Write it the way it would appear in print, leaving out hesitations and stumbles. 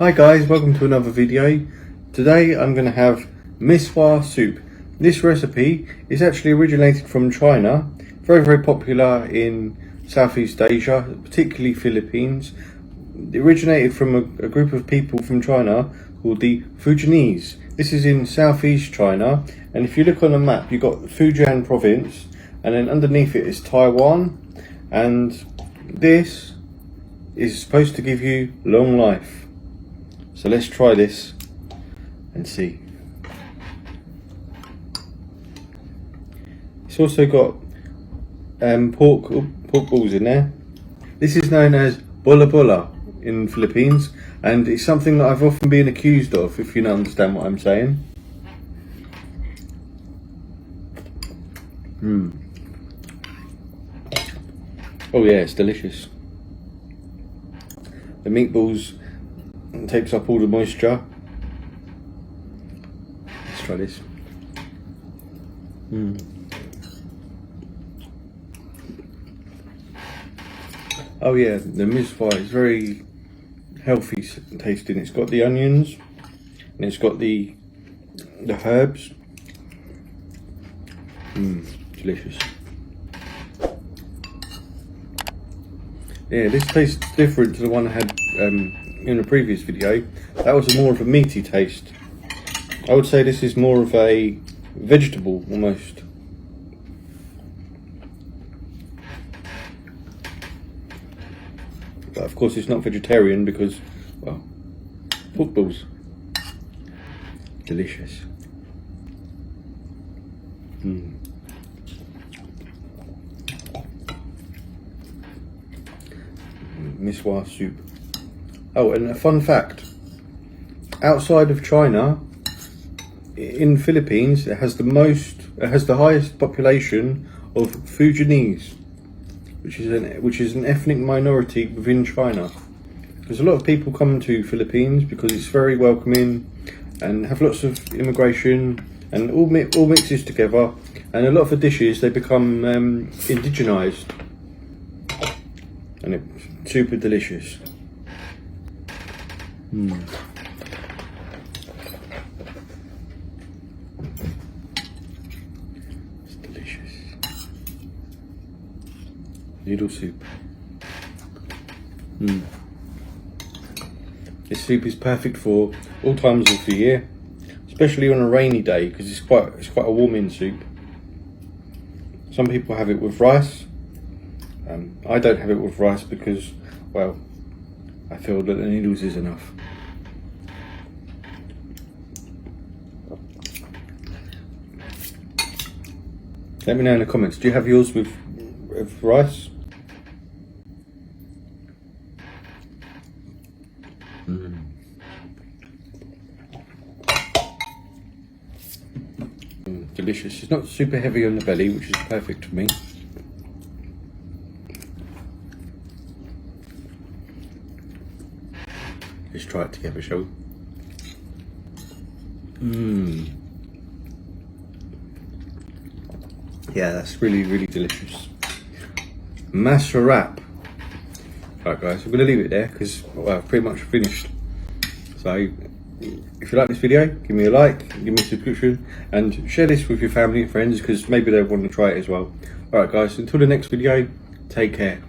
Hi guys, welcome to another video. Today I'm going to have Misua soup. This recipe is actually originated from China, very popular in Southeast Asia, particularly Philippines. It originated from a group of people from China called the Fujianese. This is in Southeast China, and if you look on the map you've got Fujian province, and then underneath it is Taiwan, and this is supposed to give you long life. So let's try this and see. It's also got pork balls in there. This is known as bola bola in Philippines, and it's something that I've often been accused of, if you don't understand what I'm saying. Oh yeah, it's delicious. The meatballs takes up all the moisture. Let's try this. Oh yeah, the Misua is very healthy tasting. It's got the onions and it's got the herbs. Delicious. Yeah, this tastes different to the one I had in the previous video. That was more of a meaty taste. I would say this is more of a vegetable almost. But of course it's not vegetarian because, well, pork balls. Delicious. Misua soup. Oh, and a fun fact, outside of China, in Philippines, it has the highest population of Fujianese, which is an ethnic minority within China. Because a lot of people come to Philippines because it's very welcoming and have lots of immigration and all mixes together, and a lot of the dishes they become indigenized, and it's super delicious. It's delicious. Noodle soup. This soup is perfect for all times of the year, especially on a rainy day because it's quite a warming soup. Some people have it with rice. I don't have it with rice because, well, I feel that the noodles is enough. Let me know in the comments, do you have yours with rice? Delicious. It's not super heavy on the belly, which is perfect for me. Let's try it together, shall we? Yeah, that's really delicious. Masarap. Alright guys, I'm going to leave it there because, well, I've pretty much finished. So, if you like this video, give me a like, give me a subscription, and share this with your family and friends because maybe they want to try it as well. Alright guys, until the next video, take care.